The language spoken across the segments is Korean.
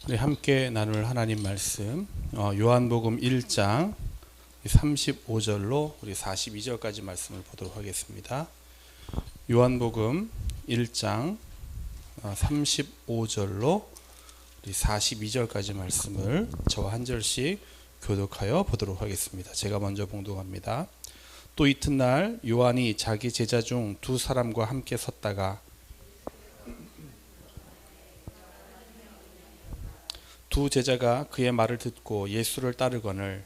우리 함께 나눌 하나님 말씀 요한복음 1장 35절로 우리 42절까지 말씀을 보도록 하겠습니다. 요한복음 1장 35절로 우리 42절까지 말씀을 저와 한 절씩 교독하여 보도록 하겠습니다. 제가 먼저 봉독합니다. 또 이튿날 요한이 자기 제자 중 두 사람과 함께 섰다가 두 제자가 그의 말을 듣고 예수를 따르거늘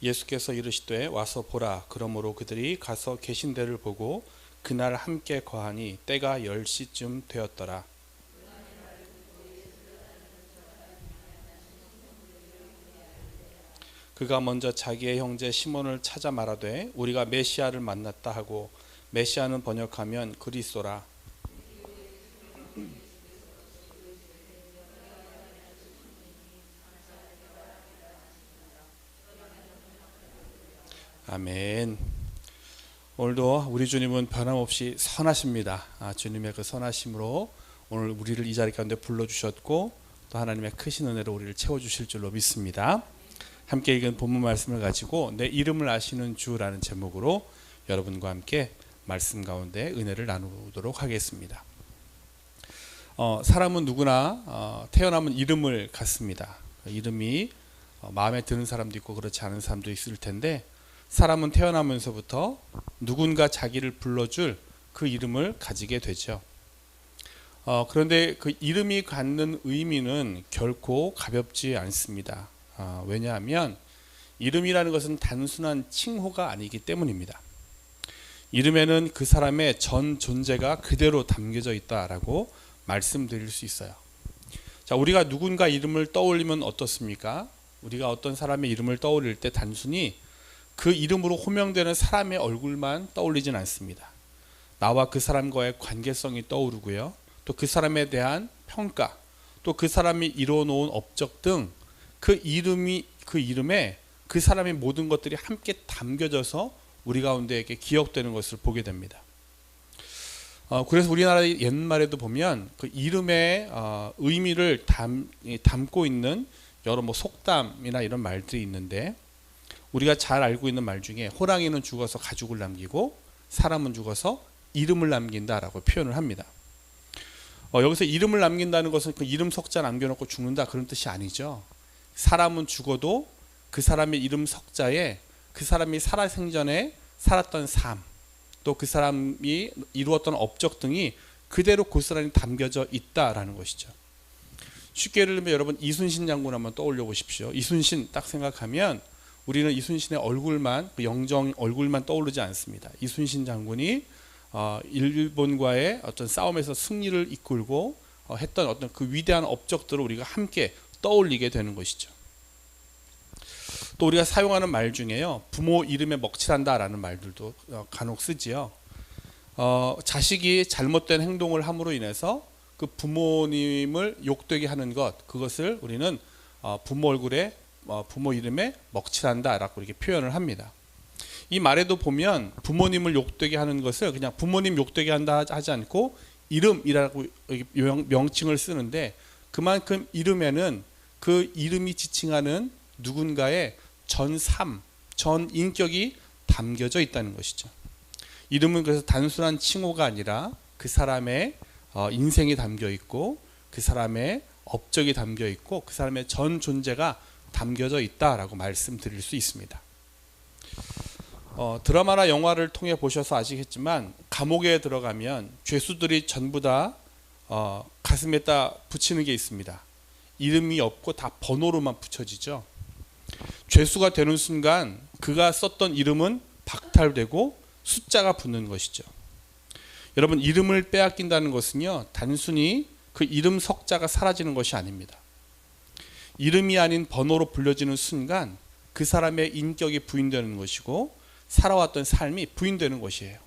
예수께서 이르시되 와서 보라. 그러므로 그들이 가서 계신 데를 보고 그날 함께 거하니 때가 10시쯤 되었더라. 그가 먼저 자기의 형제 시몬을 찾아 말하되 우리가 메시아를 만났다 하고, 메시아는 번역하면 그리스도라. 아멘. 오늘도 우리 주님은 변함없이 선하십니다. 주님의 그 선하심으로 오늘 우리를 이 자리 가운데 불러주셨고 또 하나님의 크신 은혜로 우리를 채워주실 줄로 믿습니다. 함께 읽은 본문 말씀을 가지고 내 이름을 아시는 주라는 제목으로 여러분과 함께 말씀 가운데 은혜를 나누도록 하겠습니다. 사람은 누구나 태어나면 이름을 갖습니다. 이름이 마음에 드는 사람도 있고 그렇지 않은 사람도 있을 텐데, 사람은 태어나면서부터 누군가 자기를 불러줄 그 이름을 가지게 되죠. 그런데 그 이름이 갖는 의미는 결코 가볍지 않습니다. 왜냐하면 이름이라는 것은 단순한 칭호가 아니기 때문입니다. 이름에는 그 사람의 전 존재가 그대로 담겨져 있다라고 말씀드릴 수 있어요. 자, 우리가 누군가 이름을 떠올리면 어떻습니까? 우리가 어떤 사람의 이름을 떠올릴 때 단순히 그 이름으로 호명되는 사람의 얼굴만 떠올리진 않습니다. 나와 그 사람과의 관계성이 떠오르고요. 또 그 사람에 대한 평가, 또 그 사람이 이루어놓은 업적 등 그 이름에 그 사람의 모든 것들이 함께 담겨져서 우리 가운데 이렇게 기억되는 것을 보게 됩니다. 그래서 우리나라 옛말에도 보면 그 이름의 의미를 담고 있는 여러 속담이나 이런 말들이 있는데, 우리가 잘 알고 있는 말 중에 호랑이는 죽어서 가죽을 남기고 사람은 죽어서 이름을 남긴다라고 표현을 합니다. 여기서 이름을 남긴다는 것은 그 이름 석자 남겨놓고 죽는다 그런 뜻이 아니죠. 사람은 죽어도 그 사람의 이름 석자에 그 사람이 살아생전에 살았던 삶, 또 그 사람이 이루었던 업적 등이 그대로 고스란히 담겨져 있다라는 것이죠. 쉽게 예를 들면 여러분 이순신 장군 한번 떠올려 보십시오. 이순신 딱 생각하면 우리는 이순신의 얼굴만, 그 영정 얼굴만 떠오르지 않습니다. 이순신 장군이 일본과의 어떤 싸움에서 승리를 이끌고 했던 어떤 그 위대한 업적들을 우리가 함께 떠올리게 되는 것이죠. 또 우리가 사용하는 말 중에요, 부모 이름에 먹칠한다라는 말들도 간혹 쓰지요. 자식이 잘못된 행동을 함으로 인해서 그 부모님을 욕되게 하는 것, 그것을 우리는 부모 이름에 먹칠한다라고 이렇게 표현을 합니다. 이 말에도 보면 부모님을 욕되게 하는 것을 그냥 부모님 욕되게 한다 하지 않고 이름이라고 명칭을 쓰는데, 그만큼 이름에는 그 이름이 지칭하는 누군가의 전 삶, 전 인격이 담겨져 있다는 것이죠. 이름은 그래서 단순한 칭호가 아니라 그 사람의 인생이 담겨 있고 그 사람의 업적이 담겨 있고 그 사람의 전 존재가 담겨져 있다라고 말씀드릴 수 있습니다. 드라마나 영화를 통해 보셔서 아시겠지만 감옥에 들어가면 죄수들이 전부 다 가슴에다 붙이는 게 있습니다. 이름이 없고 다 번호로만 붙여지죠. 죄수가 되는 순간 그가 썼던 이름은 박탈되고 숫자가 붙는 것이죠. 여러분, 이름을 빼앗긴다는 것은요, 단순히 그 이름 석자가 사라지는 것이 아닙니다. 이름이 아닌 번호로 불려지는 순간 그 사람의 인격이 부인되는 것이고 살아왔던 삶이 부인되는 것이에요.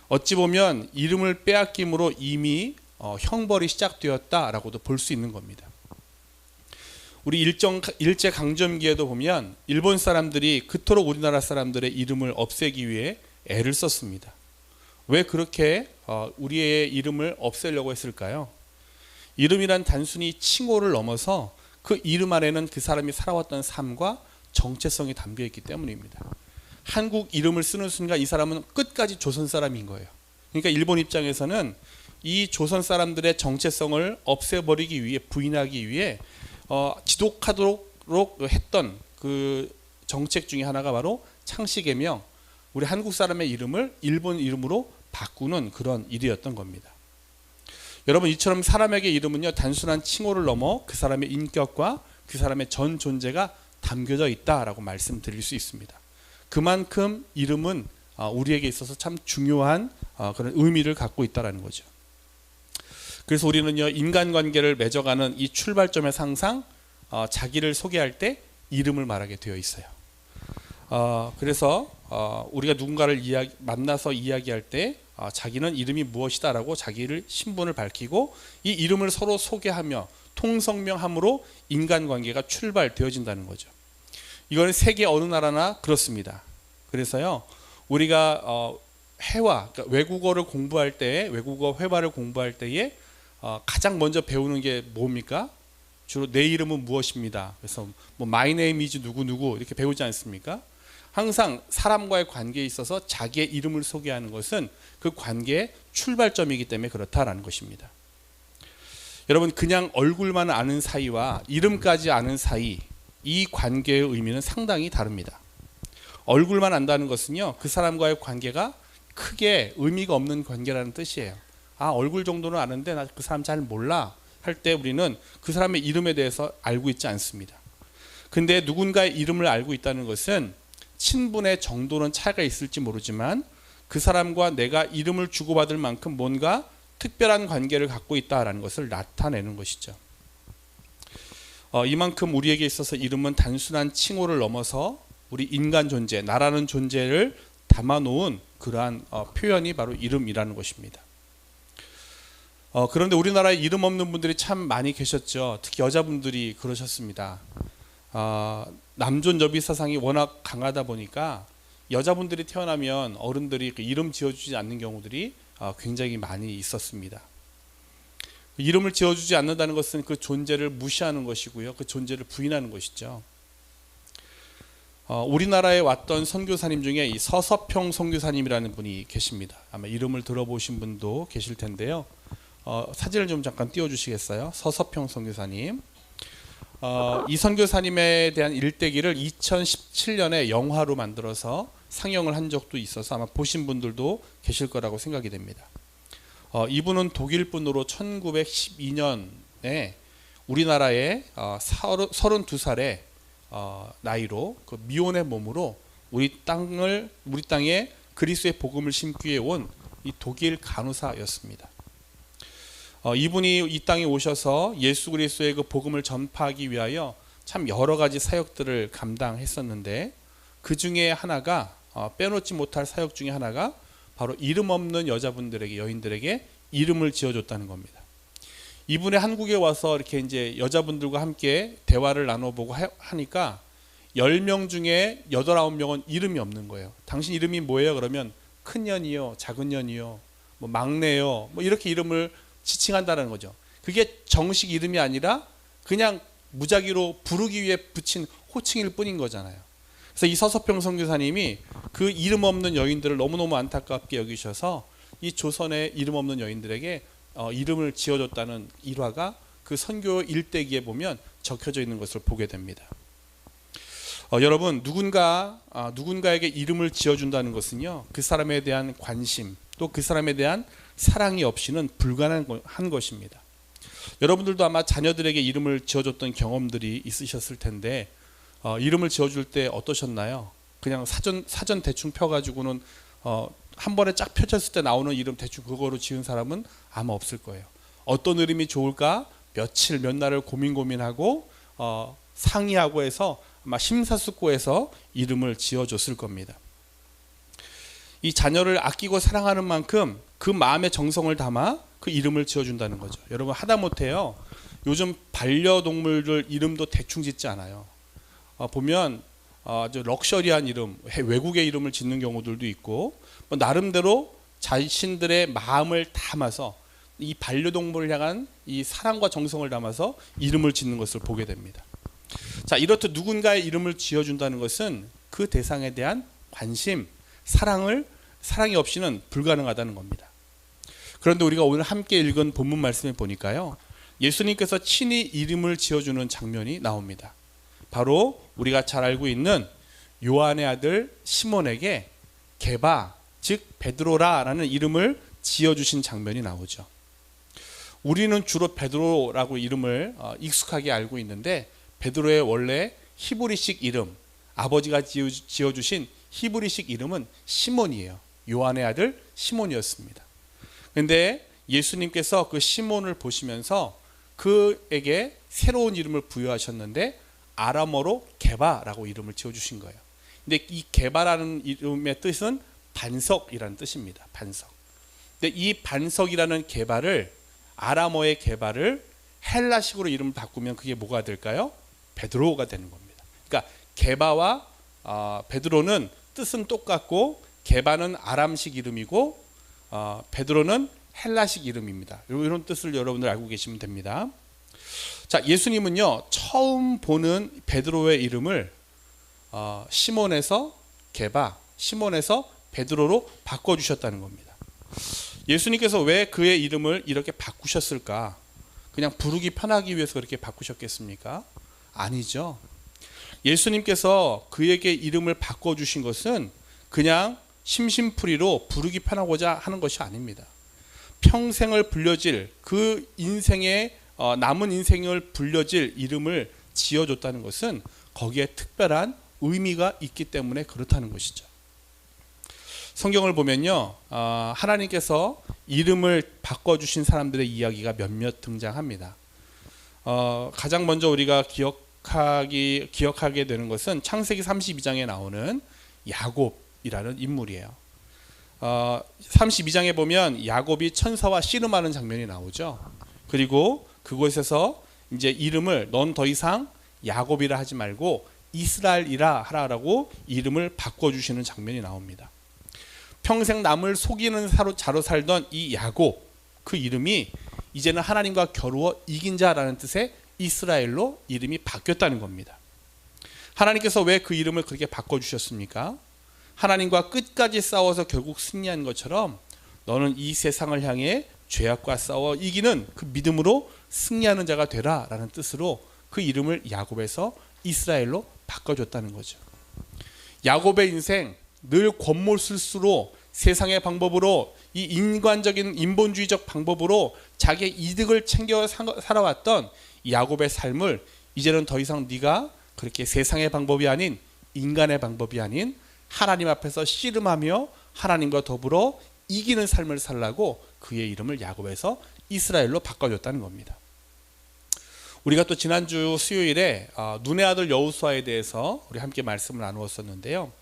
어찌 보면 이름을 빼앗김으로 이미 형벌이 시작되었다라고도 볼 수 있는 겁니다. 우리 일제 강점기에도 보면 일본 사람들이 그토록 우리나라 사람들의 이름을 없애기 위해 애를 썼습니다. 왜 그렇게 우리의 이름을 없애려고 했을까요? 이름이란 단순히 칭호를 넘어서 그 이름 안에는 그 사람이 살아왔던 삶과 정체성이 담겨 있기 때문입니다. 한국 이름을 쓰는 순간 이 사람은 끝까지 조선 사람인 거예요. 그러니까 일본 입장에서는 이 조선 사람들의 정체성을 없애버리기 위해, 부인하기 위해 지독하도록 했던 그 정책 중에 하나가 바로 창씨개명, 우리 한국 사람의 이름을 일본 이름으로 바꾸는 그런 일이었던 겁니다. 여러분, 이처럼 사람에게 이름은요, 단순한 칭호를 넘어 그 사람의 인격과 그 사람의 전 존재가 담겨져 있다라고 말씀드릴 수 있습니다. 그만큼 이름은 우리에게 있어서 참 중요한 그런 의미를 갖고 있다라는 거죠. 그래서 우리는요, 인간관계를 맺어가는 이 출발점에서 항상 자기를 소개할 때 이름을 말하게 되어 있어요. 그래서 우리가 누군가를 만나서 이야기할 때 자기는 이름이 무엇이다라고 자기를 신분을 밝히고 이 이름을 서로 소개하며 통성명함으로 인간관계가 출발되어진다는 거죠. 이거는 세계 어느 나라나 그렇습니다. 그래서요, 우리가 회화, 그러니까 외국어를 공부할 때, 외국어 회화를 공부할 때에 가장 먼저 배우는 게 뭡니까? 주로 내 이름은 무엇입니다. 그래서 뭐 my name is 누구누구 이렇게 배우지 않습니까? 항상 사람과의 관계에 있어서 자기의 이름을 소개하는 것은 그 관계의 출발점이기 때문에 그렇다라는 것입니다. 여러분, 그냥 얼굴만 아는 사이와 이름까지 아는 사이, 이 관계의 의미는 상당히 다릅니다. 얼굴만 안다는 것은요, 그 사람과의 관계가 크게 의미가 없는 관계라는 뜻이에요. 얼굴 정도는 아는데 나 그 사람 잘 몰라 할 때 우리는 그 사람의 이름에 대해서 알고 있지 않습니다. 근데 누군가의 이름을 알고 있다는 것은 친분의 정도는 차이가 있을지 모르지만 그 사람과 내가 이름을 주고받을 만큼 뭔가 특별한 관계를 갖고 있다라는 것을 나타내는 것이죠. 이만큼 우리에게 있어서 이름은 단순한 칭호를 넘어서 우리 인간 존재, 나라는 존재를 담아놓은 그러한 표현이 바로 이름이라는 것입니다. 그런데 우리나라에 이름 없는 분들이 참 많이 계셨죠. 특히 여자분들이 그러셨습니다. 남존 여비 사상이 워낙 강하다 보니까 여자분들이 태어나면 어른들이 그 이름 지어주지 않는 경우들이 굉장히 많이 있었습니다. 이름을 지어주지 않는다는 것은 그 존재를 무시하는 것이고요, 그 존재를 부인하는 것이죠. 우리나라에 왔던 선교사님 중에 이 서섭형 선교사님이라는 분이 계십니다. 아마 이름을 들어보신 분도 계실 텐데요. 사진을 좀 잠깐 띄워주시겠어요? 서섭형 선교사님. 이 선교사님에 대한 일대기를 2017년에 영화로 만들어서 상영을 한 적도 있어서 아마 보신 분들도 계실 거라고 생각이 됩니다. 이분은 독일 분으로 1912년에 우리나라에 32살의 나이로 그 미혼의 몸으로 우리 땅에 그리스도의 복음을 심기 위해 온 이 독일 간호사였습니다. 이분이 이 땅에 오셔서 예수 그리스도의 그 복음을 전파하기 위하여 참 여러 가지 사역들을 감당했었는데, 그 중에 하나가 빼놓지 못할 사역 중에 하나가 바로 이름 없는 여자분들에게, 여인들에게 이름을 지어줬다는 겁니다. 이분이 한국에 와서 이렇게 이제 여자분들과 함께 대화를 나눠보고 하니까 10명 중에 8, 9명은 이름이 없는 거예요. 당신 이름이 뭐예요? 그러면 큰년이요, 작은년이요, 뭐 막내요, 뭐 이렇게 이름을 지칭한다는 거죠. 그게 정식 이름이 아니라 그냥 무작위로 부르기 위해 붙인 호칭일 뿐인 거잖아요. 그래서 이 서섭평 선교사님이 그 이름 없는 여인들을 너무너무 안타깝게 여기셔서 이 조선의 이름 없는 여인들에게 이름을 지어줬다는 일화가 그 선교 일대기에 보면 적혀져 있는 것을 보게 됩니다. 여러분, 누군가에게 이름을 지어준다는 것은요, 그 사람에 대한 관심, 또 그 사람에 대한 사랑이 없이는 불가능한 것입니다. 여러분들도 아마 자녀들에게 이름을 지어줬던 경험들이 있으셨을 텐데, 이름을 지어줄 때 어떠셨나요? 그냥 사전 대충 펴가지고는 한 번에 쫙 펴졌을 때 나오는 이름 대충 그거로 지은 사람은 아마 없을 거예요. 어떤 이름이 좋을까 며칠 몇 날을 고민하고 상의하고 해서 아마 심사숙고해서 이름을 지어줬을 겁니다. 이 자녀를 아끼고 사랑하는 만큼 그 마음의 정성을 담아 그 이름을 지어준다는 거죠. 여러분, 하다못해요, 요즘 반려동물들 이름도 대충 짓지 않아요. 보면 아주 럭셔리한 이름, 외국의 이름을 짓는 경우들도 있고, 뭐 나름대로 자신들의 마음을 담아서 이 반려동물을 향한 이 사랑과 정성을 담아서 이름을 짓는 것을 보게 됩니다. 자, 이렇듯 누군가의 이름을 지어준다는 것은 그 대상에 대한 관심, 사랑이 없이는 불가능하다는 겁니다. 그런데 우리가 오늘 함께 읽은 본문 말씀에 보니까요, 예수님께서 친히 이름을 지어주는 장면이 나옵니다. 바로 우리가 잘 알고 있는 요한의 아들 시몬에게 게바, 즉 베드로라라는 이름을 지어주신 장면이 나오죠. 우리는 주로 베드로라고 이름을 익숙하게 알고 있는데, 베드로의 원래 히브리식 이름, 아버지가 지어주신 히브리식 이름은 시몬이에요. 요한의 아들 시몬이었습니다. 그런데 예수님께서 그 시몬을 보시면서 그에게 새로운 이름을 부여하셨는데, 아람어로 게바라고 이름을 지어주신 거예요. 근데 이 게바라는 이름의 뜻은 반석이라는 뜻입니다. 반석. 근데 이 반석이라는 게바를, 아람어의 게바를 헬라식으로 이름을 바꾸면 그게 뭐가 될까요? 베드로가 되는 겁니다. 그러니까 게바와 베드로는 뜻은 똑같고, 게바는 아람식 이름이고 베드로는 헬라식 이름입니다. 이런 뜻을 여러분들 알고 계시면 됩니다. 자, 예수님은요, 처음 보는 베드로의 이름을 시몬에서 게바, 시몬에서 베드로로 바꿔주셨다는 겁니다. 예수님께서 왜 그의 이름을 이렇게 바꾸셨을까? 그냥 부르기 편하기 위해서 그렇게 바꾸셨겠습니까? 아니죠. 예수님께서 그에게 이름을 바꿔주신 것은 그냥 심심풀이로 부르기 편하고자 하는 것이 아닙니다. 평생을 불려질, 그 인생의 남은 인생을 불려질 이름을 지어줬다는 것은 거기에 특별한 의미가 있기 때문에 그렇다는 것이죠. 성경을 보면요, 하나님께서 이름을 바꿔주신 사람들의 이야기가 몇몇 등장합니다. 가장 먼저 우리가 기억하게 되는 것은 창세기 32장에 나오는 야곱이라는 인물이에요. 32장에 보면 야곱이 천사와 씨름하는 장면이 나오죠. 그리고 그곳에서 이제 이름을 넌 더 이상 야곱이라 하지 말고 이스라엘이라 하라라고 이름을 바꿔주시는 장면이 나옵니다. 평생 남을 속이는 자로 살던 이 야곱, 그 이름이 이제는 하나님과 겨루어 이긴 자라는 뜻의 이스라엘로 이름이 바뀌었다는 겁니다. 하나님께서 왜 그 이름을 그렇게 바꿔주셨습니까? 하나님과 끝까지 싸워서 결국 승리한 것처럼 너는 이 세상을 향해 죄악과 싸워 이기는 그 믿음으로 승리하는 자가 되라 라는 뜻으로 그 이름을 야곱에서 이스라엘로 바꿔줬다는 거죠. 야곱의 인생, 늘 권모술수로 세상의 방법으로, 이 인간적인 인본주의적 방법으로 자기의 이득을 챙겨 살아왔던 야곱의 삶을 이제는 더 이상 네가 그렇게 세상의 방법이 아닌, 인간의 방법이 아닌 하나님 앞에서 씨름하며 하나님과 더불어 이기는 삶을 살라고 그의 이름을 야곱에서 이스라엘로 바꿔줬다는 겁니다. 우리가 또 지난주 수요일에 눈의 아들 여호수아에 대해서 우리 함께 말씀을 나누었었는데요.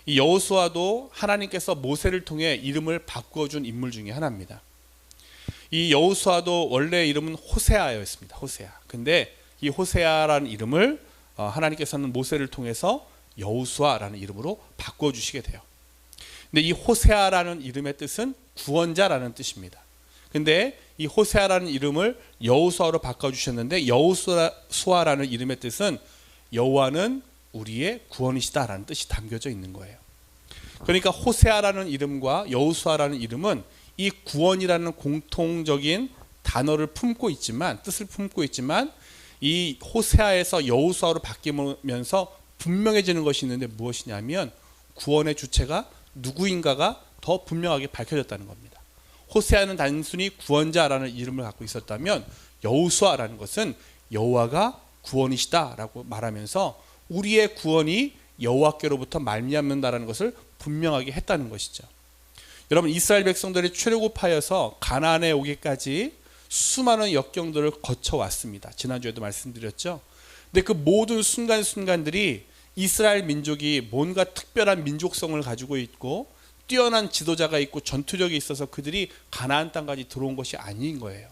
이 여호수아도 하나님께서 모세를 통해 이름을 바꿔준 인물 중에 하나입니다. 이 여호수아도 원래 이름은 호세아였습니다. 호세아. 근데 이 호세아라는 이름을 하나님께서는 모세를 통해서 여호수아라는 이름으로 바꿔주시게 돼요. 근데 이 호세아라는 이름의 뜻은 구원자라는 뜻입니다. 근데 이 호세아라는 이름을 여호수아로 바꿔주셨는데, 여호수아라는 이름의 뜻은 여호와는 우리의 구원이시다라는 뜻이 담겨져 있는 거예요. 그러니까 호세아라는 이름과 여호수아라는 이름은 이 구원이라는 공통적인 단어를 품고 있지만, 뜻을 품고 있지만, 이 호세아에서 여호수아로 바뀌면서 분명해지는 것이 있는데 무엇이냐면 구원의 주체가 누구인가가 더 분명하게 밝혀졌다는 겁니다. 호세아는 단순히 구원자라는 이름을 갖고 있었다면, 여호수아라는 것은 여호와가 구원이시다라고 말하면서 우리의 구원이 여호와께로부터 말미암는다라는 것을 분명하게 했다는 것이죠. 여러분, 이스라엘 백성들이 출애굽하여서 가나안에 오기까지 수많은 역경들을 거쳐왔습니다. 지난주에도 말씀드렸죠. 근데 그 모든 순간순간들이 이스라엘 민족이 뭔가 특별한 민족성을 가지고 있고 뛰어난 지도자가 있고 전투력이 있어서 그들이 가나안 땅까지 들어온 것이 아닌 거예요.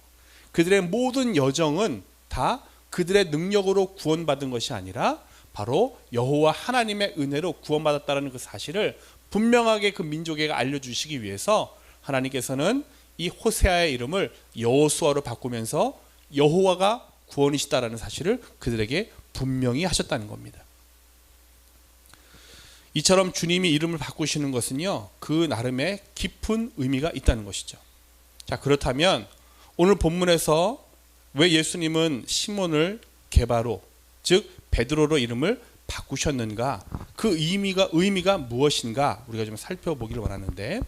그들의 모든 여정은 다 그들의 능력으로 구원받은 것이 아니라 바로 여호와 하나님의 은혜로 구원받았다는 그 사실을 분명하게 그 민족에게 알려주시기 위해서 하나님께서는 이 호세아의 이름을 여호수아로 바꾸면서 여호와가 구원이시다라는 사실을 그들에게 분명히 하셨다는 겁니다. 이처럼 주님이 이름을 바꾸시는 것은요, 그 나름의 깊은 의미가 있다는 것이죠. 자, 그렇다면 오늘 본문에서 왜 예수님은 시몬을 게바로, 즉 베드로로 이름을 바꾸셨는가? 그 의미가 무엇인가? 우리가 좀 살펴보기를 원하는데,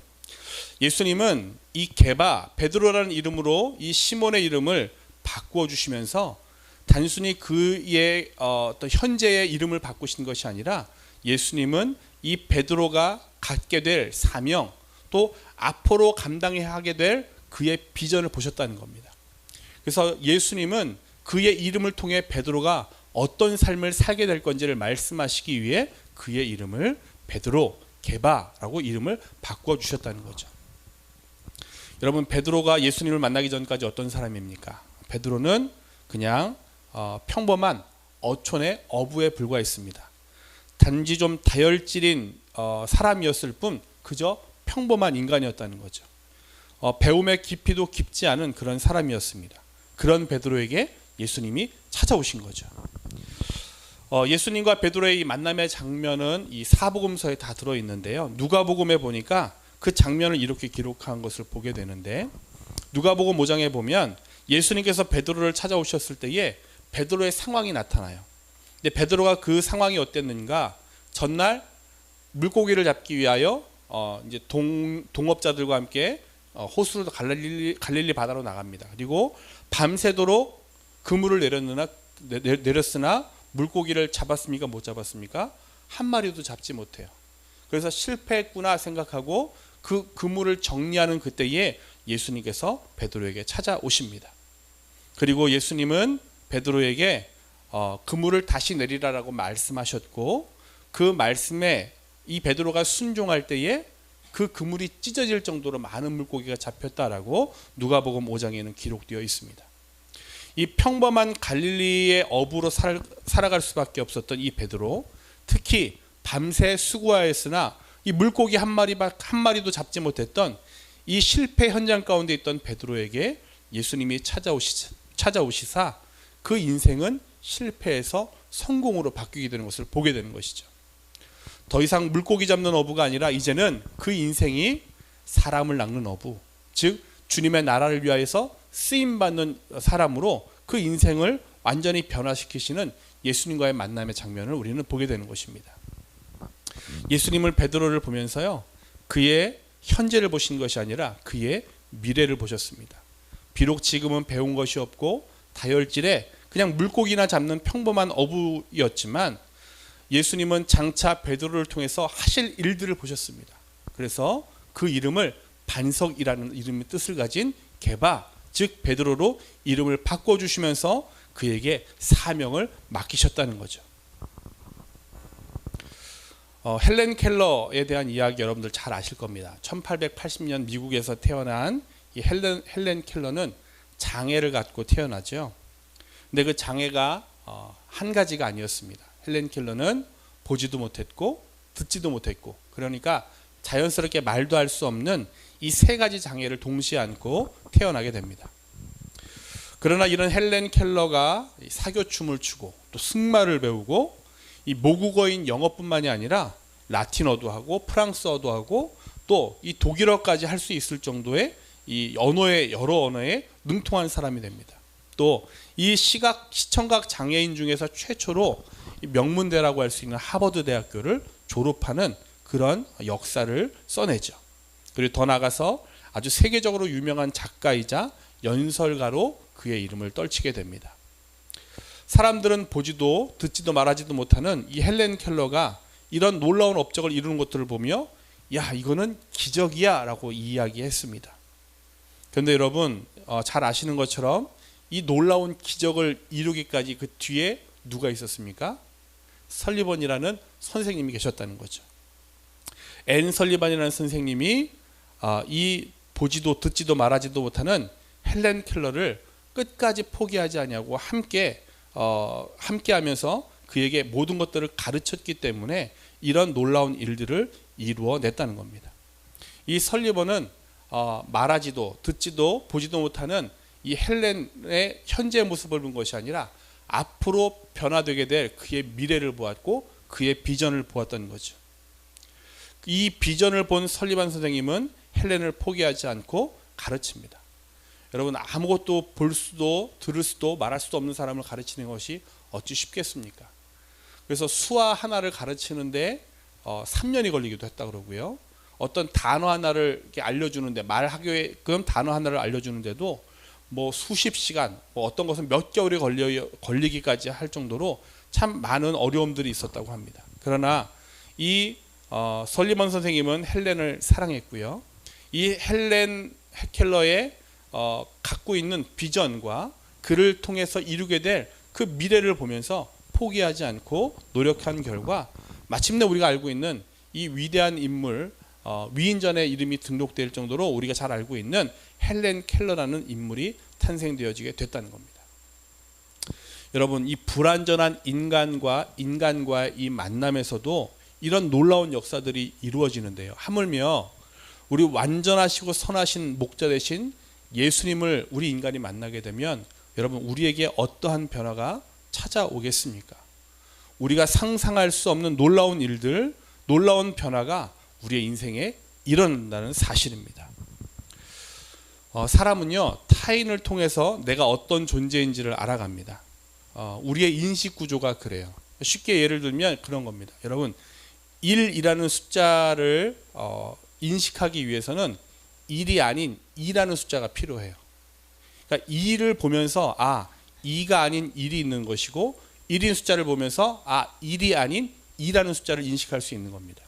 예수님은 이 게바, 베드로라는 이름으로 이 시몬의 이름을 바꾸어 주시면서 단순히 그의 어떤 현재의 이름을 바꾸신 것이 아니라 예수님은 이 베드로가 갖게 될 사명, 또 앞으로 감당해야 하게 될 그의 비전을 보셨다는 겁니다. 그래서 예수님은 그의 이름을 통해 베드로가 어떤 삶을 살게 될 건지를 말씀하시기 위해 그의 이름을 베드로, 게바라고 이름을 바꾸어 주셨다는 거죠. 여러분, 베드로가 예수님을 만나기 전까지 어떤 사람입니까? 베드로는 그냥 평범한 어촌의 어부에 불과했습니다. 단지 좀 다혈질인 사람이었을 뿐 그저 평범한 인간이었다는 거죠. 배움의 깊이도 깊지 않은 그런 사람이었습니다. 그런 베드로에게 예수님이 찾아오신 거죠. 예수님과 베드로의 이 만남의 장면은 이 사복음서에 다 들어있는데요. 누가복음에 보니까 그 장면을 이렇게 기록한 것을 보게 되는데, 누가복음 5장에 보면 예수님께서 베드로를 찾아오셨을 때에 베드로의 상황이 나타나요. 근데 베드로가 그 상황이 어땠는가? 전날 물고기를 잡기 위하여 이제 동업자들과 함께 호수로 갈릴리 바다로 나갑니다. 그리고 밤새도록 그물을 내렸으나 물고기를 잡았습니까? 못 잡았습니까? 한 마리도 잡지 못해요. 그래서 실패했구나 생각하고 그 그물을 정리하는 그때에 예수님께서 베드로에게 찾아오십니다. 그리고 예수님은 베드로에게 그물을 다시 내리라라고 말씀하셨고, 그 말씀에 이 베드로가 순종할 때에 그 그물이 찢어질 정도로 많은 물고기가 잡혔다라고 누가복음 5장에는 기록되어 있습니다. 이 평범한 갈릴리의 어부로 살아갈 수밖에 없었던 이 베드로, 특히 밤새 수고하였으나 이 물고기 한 마리도 잡지 못했던 이 실패 현장 가운데 있던 베드로에게 예수님이 찾아오시사 그 인생은 실패에서 성공으로 바뀌게 되는 것을 보게 되는 것이죠. 더 이상 물고기 잡는 어부가 아니라 이제는 그 인생이 사람을 낚는 어부, 즉 주님의 나라를 위하여서 쓰임받는 사람으로 그 인생을 완전히 변화시키시는 예수님과의 만남의 장면을 우리는 보게 되는 것입니다. 예수님을 베드로를 보면서요, 그의 현재를 보신 것이 아니라 그의 미래를 보셨습니다. 비록 지금은 배운 것이 없고 다혈질에 그냥 물고기나 잡는 평범한 어부였지만 예수님은 장차 베드로를 통해서 하실 일들을 보셨습니다. 그래서 그 이름을 반석이라는 이름의 뜻을 가진 게바, 즉 베드로로 이름을 바꿔주시면서 그에게 사명을 맡기셨다는 거죠. 헬렌 켈러에 대한 이야기 여러분들 잘 아실 겁니다. 1880년 미국에서 태어난 이 헬렌 켈러는 장애를 갖고 태어나죠. 근데 그 장애가 한 가지가 아니었습니다. 헬렌 켈러는 보지도 못했고 듣지도 못했고, 그러니까 자연스럽게 말도 할 수 없는 이 세 가지 장애를 동시에 안고 태어나게 됩니다. 그러나 이런 헬렌 켈러가 사교춤을 추고 또 승마를 배우고 이 모국어인 영어뿐만이 아니라 라틴어도 하고 프랑스어도 하고 또 이 독일어까지 할 수 있을 정도의 이 여러 언어에 능통한 사람이 됩니다. 또 이 시청각 장애인 중에서 최초로 명문대라고 할 수 있는 하버드 대학교를 졸업하는 그런 역사를 써내죠. 그리고 더 나아가서 아주 세계적으로 유명한 작가이자 연설가로 그의 이름을 떨치게 됩니다. 사람들은 보지도 듣지도 말하지도 못하는 이 헬렌 켈러가 이런 놀라운 업적을 이루는 것들을 보며 야, 이거는 기적이야 라고 이야기했습니다. 그런데 여러분 잘 아시는 것처럼 이 놀라운 기적을 이루기까지 그 뒤에 누가 있었습니까? 설리번이라는 선생님이 계셨다는 거죠. 앤 설리번이라는 선생님이 이 보지도 듣지도 말하지도 못하는 헬렌 켈러를 끝까지 포기하지 아니하고 함께하면서 그에게 모든 것들을 가르쳤기 때문에 이런 놀라운 일들을 이루어냈다는 겁니다. 이 설리번은 말하지도 듣지도 보지도 못하는 이 헬렌의 현재 모습을 본 것이 아니라 앞으로 변화되게 될 그의 미래를 보았고 그의 비전을 보았던 거죠. 이 비전을 본 설리반 선생님은 헬렌을 포기하지 않고 가르칩니다. 여러분, 아무것도 볼 수도 들을 수도 말할 수도 없는 사람을 가르치는 것이 어찌 쉽겠습니까? 그래서 수화 하나를 가르치는데 3년이 걸리기도 했다 그러고요. 어떤 단어 하나를 이렇게 알려주는데 말하게끔 단어 하나를 알려주는데도 뭐 수십 시간, 뭐 어떤 것은 몇 개월이 걸리기까지 할 정도로 참 많은 어려움들이 있었다고 합니다. 그러나 이 설리번 선생님은 헬렌을 사랑했고요. 이 헬렌 켈러의 갖고 있는 비전과 그를 통해서 이루게 될 그 미래를 보면서 포기하지 않고 노력한 결과 마침내 우리가 알고 있는 이 위대한 인물, 위인전의 이름이 등록될 정도로 우리가 잘 알고 있는 헬렌 켈러라는 인물이 탄생되어지게 됐다는 겁니다. 여러분, 이 불완전한 인간과의 이 만남에서도 이런 놀라운 역사들이 이루어지는데요. 하물며 우리 완전하시고 선하신 목자 되신 예수님을 우리 인간이 만나게 되면 여러분, 우리에게 어떠한 변화가 찾아오겠습니까? 우리가 상상할 수 없는 놀라운 일들, 놀라운 변화가 우리의 인생에 일어난다는 사실입니다. 사람은요, 타인을 통해서 내가 어떤 존재인지를 알아갑니다. 우리의 인식 구조가 그래요. 쉽게 예를 들면 그런 겁니다. 여러분, 1이라는 숫자를 인식하기 위해서는 1이 아닌 2라는 숫자가 필요해요. 그러니까 2를 보면서 2가 아닌 1이 있는 것이고 1인 숫자를 보면서 1이 아닌 2라는 숫자를 인식할 수 있는 겁니다.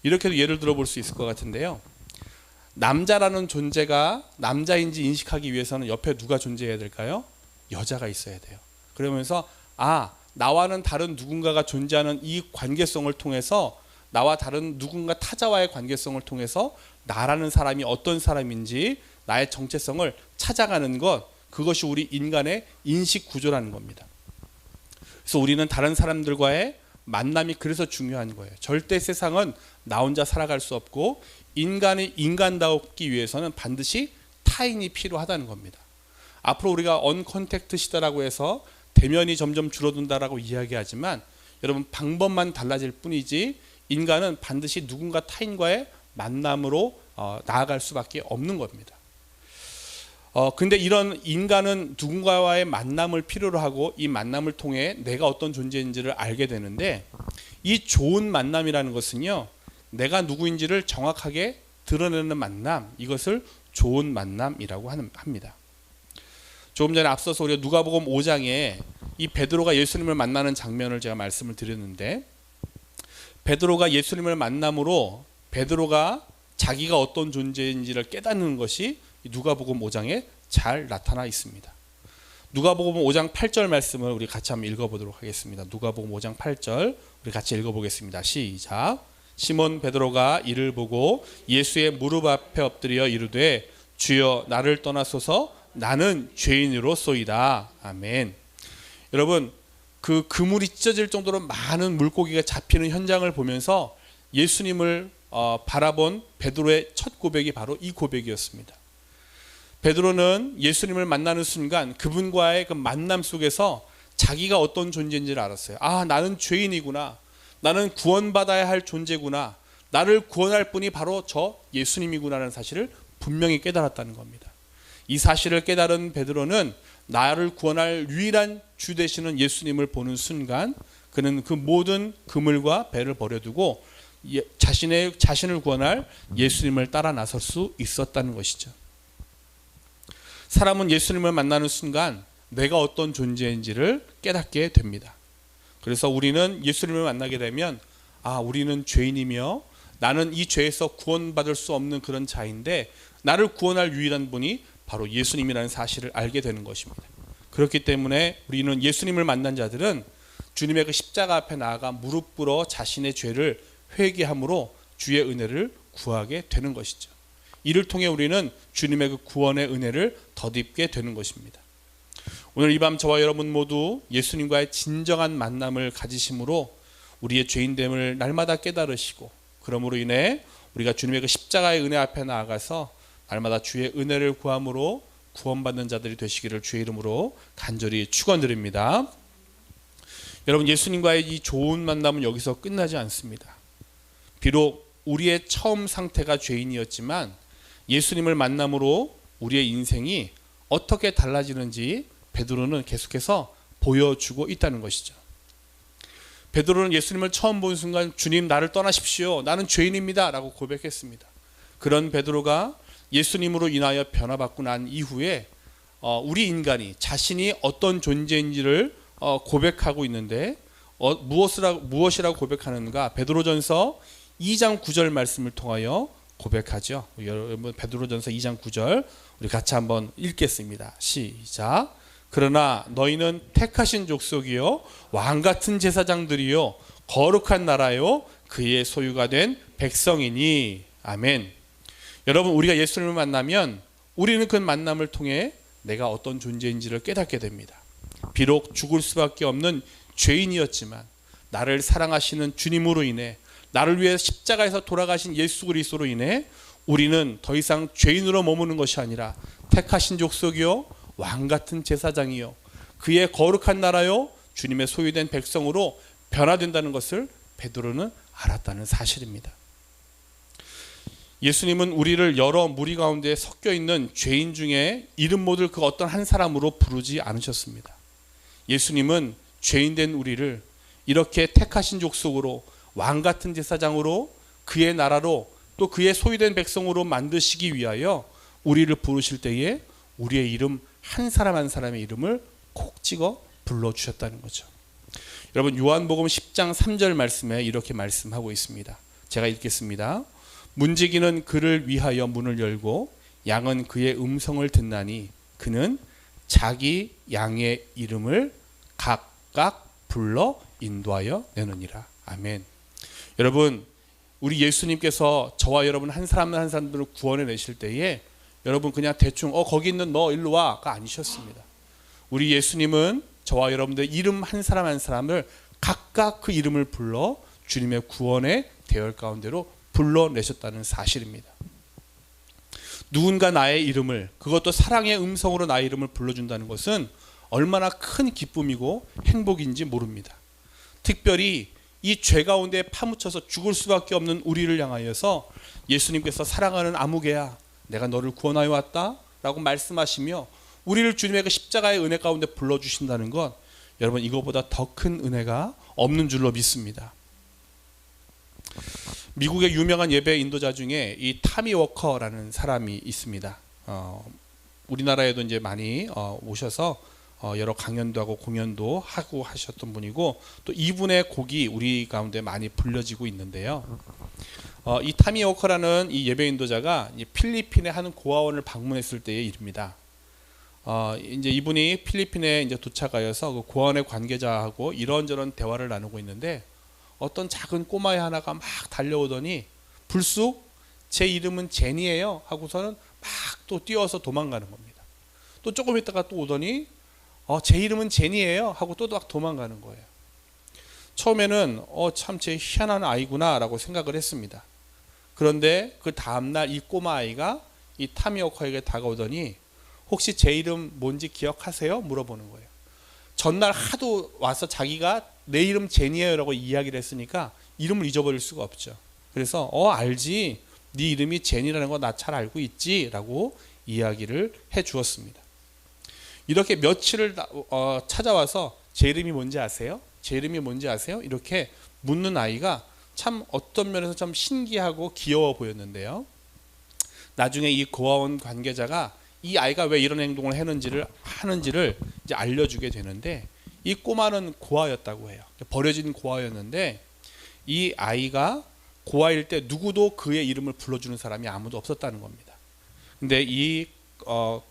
이렇게도 예를 들어 볼 수 있을 것 같은데요. 남자라는 존재가 남자인지 인식하기 위해서는 옆에 누가 존재해야 될까요? 여자가 있어야 돼요. 그러면서 나와는 다른 누군가가 존재하는 이 관계성을 통해서 나와 다른 누군가 타자와의 관계성을 통해서 나라는 사람이 어떤 사람인지 나의 정체성을 찾아가는 것, 그것이 우리 인간의 인식 구조라는 겁니다. 그래서 우리는 다른 사람들과의 만남이 그래서 중요한 거예요. 절대 세상은 나 혼자 살아갈 수 없고 인간이 인간다우기 위해서는 반드시 타인이 필요하다는 겁니다. 앞으로 우리가 언컨택트 시대라고 해서 대면이 점점 줄어든다라고 이야기하지만 여러분, 방법만 달라질 뿐이지 인간은 반드시 누군가 타인과의 만남으로 나아갈 수밖에 없는 겁니다. 근데 이런 인간은 누군가와의 만남을 필요로 하고 이 만남을 통해 내가 어떤 존재인지를 알게 되는데, 이 좋은 만남이라는 것은요, 내가 누구인지를 정확하게 드러내는 만남, 이것을 좋은 만남이라고 합니다. 조금 전에 앞서서 우리가 누가복음 5장에 이 베드로가 예수님을 만나는 장면을 제가 말씀을 드렸는데, 베드로가 예수님을 만남으로 베드로가 자기가 어떤 존재인지를 깨닫는 것이 누가복음 5장에 잘 나타나 있습니다. 누가복음 5장 8절 말씀을 우리 같이 한번 읽어보도록 하겠습니다. 누가복음 5장 8절 우리 같이 읽어보겠습니다. 시작. 시몬 베드로가 이를 보고 예수의 무릎 앞에 엎드려 이르되 주여 나를 떠나소서 나는 죄인으로소이다. 아멘. 여러분, 그 그물이 찢어질 정도로 많은 물고기가 잡히는 현장을 보면서 예수님을 바라본 베드로의 첫 고백이 바로 이 고백이었습니다. 베드로는 예수님을 만나는 순간 그분과의 그 만남 속에서 자기가 어떤 존재인지를 알았어요. 나는 죄인이구나. 나는 구원받아야 할 존재구나. 나를 구원할 분이 바로 저 예수님이구나라는 사실을 분명히 깨달았다는 겁니다. 이 사실을 깨달은 베드로는 나를 구원할 유일한 주 되시는 예수님을 보는 순간 그는 그 모든 그물과 배를 버려두고 자신을 구원할 예수님을 따라 나설 수 있었다는 것이죠. 사람은 예수님을 만나는 순간 내가 어떤 존재인지를 깨닫게 됩니다. 그래서 우리는 예수님을 만나게 되면 우리는 죄인이며 나는 이 죄에서 구원받을 수 없는 그런 자인데 나를 구원할 유일한 분이 바로 예수님이라는 사실을 알게 되는 것입니다. 그렇기 때문에 우리는 예수님을 만난 자들은 주님의 그 십자가 앞에 나아가 무릎 꿇어 자신의 죄를 회개함으로 주의 은혜를 구하게 되는 것이죠. 이를 통해 우리는 주님의 그 구원의 은혜를 덧입게 되는 것입니다. 오늘 이 밤 저와 여러분 모두 예수님과의 진정한 만남을 가지심으로 우리의 죄인됨을 날마다 깨달으시고, 그러므로 인해 우리가 주님의 그 십자가의 은혜 앞에 나아가서 날마다 주의 은혜를 구함으로 구원받는 자들이 되시기를 주의 이름으로 간절히 축원드립니다. 여러분, 예수님과의 이 좋은 만남은 여기서 끝나지 않습니다. 비록 우리의 처음 상태가 죄인이었지만 예수님을 만남으로 우리의 인생이 어떻게 달라지는지 베드로는 계속해서 보여주고 있다는 것이죠. 베드로는 예수님을 처음 본 순간 주님 나를 떠나십시오, 나는 죄인입니다 라고 고백했습니다. 그런 베드로가 예수님으로 인하여 변화받고 난 이후에 우리 인간이 자신이 어떤 존재인지를 고백하고 있는데 무엇이라고 고백하는가? 베드로전서 2장 9절 말씀을 통하여 고백하죠. 여러분, 베드로전서 2장 9절 우리 같이 한번 읽겠습니다. 시작. 그러나 너희는 택하신 족속이요 왕같은 제사장들이요 거룩한 나라요 그의 소유가 된 백성이니. 아멘. 여러분, 우리가 예수님을 만나면 우리는 그 만남을 통해 내가 어떤 존재인지를 깨닫게 됩니다. 비록 죽을 수밖에 없는 죄인이었지만 나를 사랑하시는 주님으로 인해, 나를 위해 십자가에서 돌아가신 예수 그리스도로 인해 우리는 더 이상 죄인으로 머무는 것이 아니라 택하신 족속이요 왕같은 제사장이요 그의 거룩한 나라요 주님의 소유된 백성으로 변화된다는 것을 베드로는 알았다는 사실입니다. 예수님은 우리를 여러 무리 가운데 섞여 있는 죄인 중에 이름 모를 그 어떤 한 사람으로 부르지 않으셨습니다. 예수님은 죄인된 우리를 이렇게 택하신 족속으로 왕같은 제사장으로 그의 나라로 또 그의 소유된 백성으로 만드시기 위하여 우리를 부르실 때에 우리의 이름 한 사람 한 사람의 이름을 콕 찍어 불러주셨다는 거죠. 여러분, 요한복음 10장 3절 말씀에 이렇게 말씀하고 있습니다. 제가 읽겠습니다. 문지기는 그를 위하여 문을 열고 양은 그의 음성을 듣나니 그는 자기 양의 이름을 각각 불러 인도하여 내느니라. 아멘. 여러분, 우리 예수님께서 저와 여러분 한 사람 한 사람들을 구원해 내실 때에 여러분 그냥 대충 거기 있는 너 일로 와가 아니셨습니다. 우리 예수님은 저와 여러분들 이름 한 사람 한 사람을 각각 그 이름을 불러 주님의 구원의 대열 가운데로 불러내셨다는 사실입니다. 누군가 나의 이름을, 그것도 사랑의 음성으로 나의 이름을 불러준다는 것은 얼마나 큰 기쁨이고 행복인지 모릅니다. 특별히 이 죄 가운데 파묻혀서 죽을 수밖에 없는 우리를 향하여서 예수님께서 사랑하는 아무개야 내가 너를 구원하여 왔다 라고 말씀하시며 우리를 주님의 그 십자가의 은혜 가운데 불러주신다는 것, 여러분 이거보다 더 큰 은혜가 없는 줄로 믿습니다. 미국의 유명한 예배 인도자 중에 이 타미 워커라는 사람이 있습니다. 우리나라에도 이제 많이 오셔서 여러 강연도 하고 공연도 하고 하셨던 분이고, 또 이분의 곡이 우리 가운데 많이 불려지고 있는데요. 이 타미 워커라는 이 예배 인도자가 필리핀의 한 고아원을 방문했을 때의 일입니다. 이제 이분이 필리핀에 이제 도착하여서 그 고아원의 관계자하고 이런저런 대화를 나누고 있는데 어떤 작은 꼬마애 하나가 막 달려오더니 불쑥 제 이름은 제니예요 하고서는 막 또 뛰어서 도망가는 겁니다. 또 조금 있다가 또 오더니 제 이름은 제니예요 하고 또 막 도망가는 거예요. 처음에는 참 제 희한한 아이구나 라고 생각을 했습니다. 그런데 그 다음날 이 꼬마아이가 이 타미워커에게 다가오더니 혹시 제 이름 뭔지 기억하세요? 물어보는 거예요. 전날 하도 와서 자기가 내 이름 제니예요 라고 이야기를 했으니까 이름을 잊어버릴 수가 없죠. 그래서 알지, 네 이름이 제니라는 거 나 잘 알고 있지 라고 이야기를 해 주었습니다. 이렇게 며칠을 찾아와서 제 이름이 뭔지 아세요? 제 이름이 뭔지 아세요? 이렇게 묻는 아이가 참 어떤 면에서 좀 신기하고 귀여워 보였는데요. 나중에 이 고아원 관계자가 이 아이가 왜 이런 행동을 하는지를 이제 알려주게 되는데, 이 꼬마는 고아였다고 해요. 버려진 고아였는데 이 아이가 고아일 때 누구도 그의 이름을 불러주는 사람이 아무도 없었다는 겁니다. 근데 이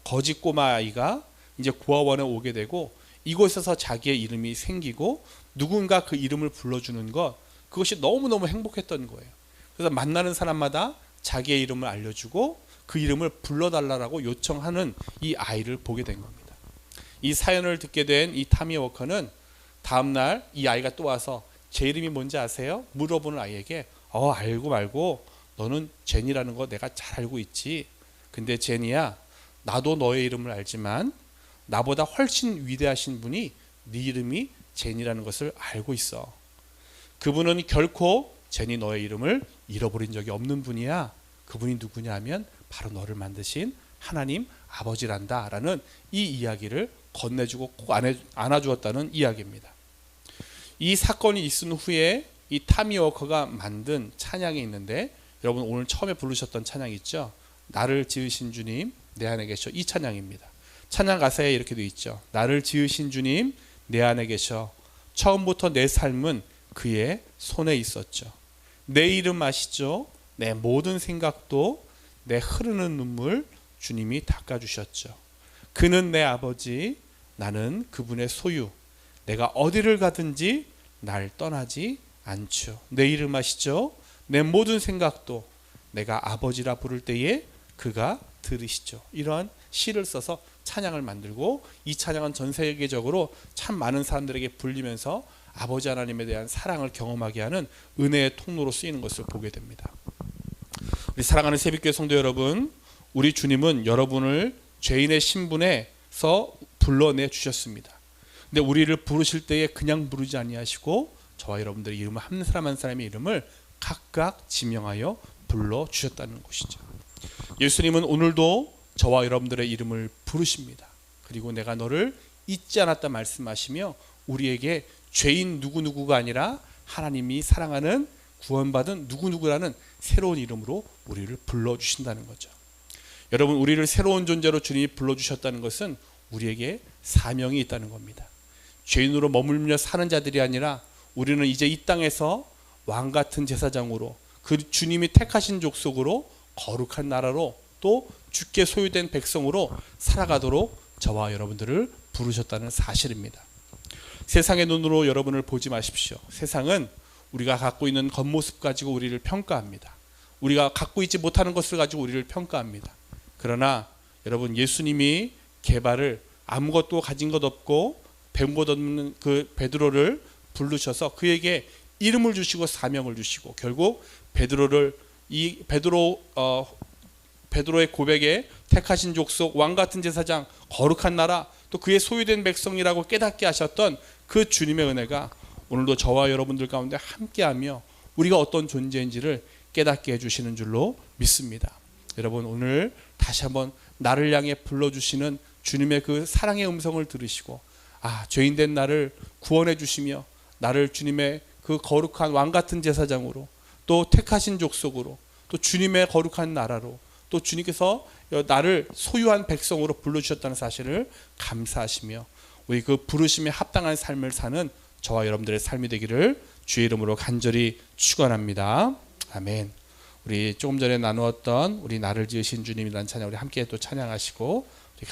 거지 꼬마 아이가 이제 고아원에 오게 되고 이곳에서 자기의 이름이 생기고 누군가 그 이름을 불러주는 것, 그것이 너무너무 행복했던 거예요. 그래서 만나는 사람마다 자기의 이름을 알려주고 그 이름을 불러달라고 요청하는 이 아이를 보게 된 겁니다. 이 사연을 듣게 된 이 타미 워커는 다음날 이 아이가 또 와서 제 이름이 뭔지 아세요? 물어보는 아이에게 알고 말고 너는 제니라는 거 내가 잘 알고 있지. 근데 제니야, 나도 너의 이름을 알지만 나보다 훨씬 위대하신 분이 네 이름이 제니라는 것을 알고 있어. 그분은 결코 제니 너의 이름을 잃어버린 적이 없는 분이야. 그분이 누구냐 하면 바로 너를 만드신 하나님 아버지란다 라는 이 이야기를 건네주고 꼭 안아주었다는 이야기입니다. 이 사건이 있은 후에 이 타미 워커가 만든 찬양이 있는데, 여러분 오늘 처음에 부르셨던 찬양 있죠? 나를 지으신 주님 내 안에 계셔. 이 찬양입니다. 찬양 가사에 이렇게 되어 있죠. 나를 지으신 주님 내 안에 계셔. 처음부터 내 삶은 그의 손에 있었죠. 내 이름 아시죠? 내 모든 생각도 내 흐르는 눈물 주님이 닦아주셨죠. 그는 내 아버지, 나는 그분의 소유. 내가 어디를 가든지 날 떠나지 않죠. 내 이름 아시죠? 내 모든 생각도 내가 아버지라 부를 때에 그가 들으시죠. 이러한 시를 써서 찬양을 만들고, 이 찬양은 전 세계적으로 참 많은 사람들에게 불리면서 아버지 하나님에 대한 사랑을 경험하게 하는 은혜의 통로로 쓰이는 것을 보게 됩니다. 우리 사랑하는 새벽교회 성도 여러분, 우리 주님은 여러분을 죄인의 신분에서 불러내 주셨습니다. 근데 우리를 부르실 때에 그냥 부르지 아니하시고 저와 여러분들의 이름을 한 사람 한 사람의 이름을 각각 지명하여 불러 주셨다는 것이죠. 예수님은 오늘도 저와 여러분들의 이름을 부르십니다. 그리고 내가 너를 잊지 않았다 말씀하시며 우리에게 죄인 누구누구가 아니라 하나님이 사랑하는 구원받은 누구누구라는 새로운 이름으로 우리를 불러주신다는 거죠. 여러분, 우리를 새로운 존재로 주님이 불러주셨다는 것은 우리에게 사명이 있다는 겁니다. 죄인으로 머물며 사는 자들이 아니라 우리는 이제 이 땅에서 왕같은 제사장으로, 그 주님이 택하신 족속으로, 거룩한 나라로, 또 주께 소유된 백성으로 살아가도록 저와 여러분들을 부르셨다는 사실입니다. 세상의 눈으로 여러분을 보지 마십시오. 세상은 우리가 갖고 있는 겉모습 가지고 우리를 평가합니다. 우리가 갖고 있지 못하는 것을 가지고 우리를 평가합니다. 그러나 여러분, 예수님이 개발을 아무것도 가진 것 없고 배운 것 없는 그 베드로를 부르셔서 그에게 이름을 주시고 사명을 주시고, 결국 베드로의 고백에 택하신 족속, 왕같은 제사장, 거룩한 나라, 또 그의 소유된 백성이라고 깨닫게 하셨던 그 주님의 은혜가 오늘도 저와 여러분들 가운데 함께하며 우리가 어떤 존재인지를 깨닫게 해주시는 줄로 믿습니다. 여러분, 오늘 다시 한번 나를 향해 불러주시는 주님의 그 사랑의 음성을 들으시고, 죄인된 나를 구원해 주시며 나를 주님의 그 거룩한 왕같은 제사장으로, 또 택하신 족속으로, 또 주님의 거룩한 나라로, 또 주님께서 나를 소유한 백성으로 불러주셨다는 사실을 감사하시며 우리 그 부르심에 합당한 삶을 사는 저와 여러분들의 삶이 되기를 주의 이름으로 간절히 축원합니다. 아멘. 우리 조금 전에 나누었던 우리 나를 지으신 주님이라는 찬양 우리 함께 또 찬양하시고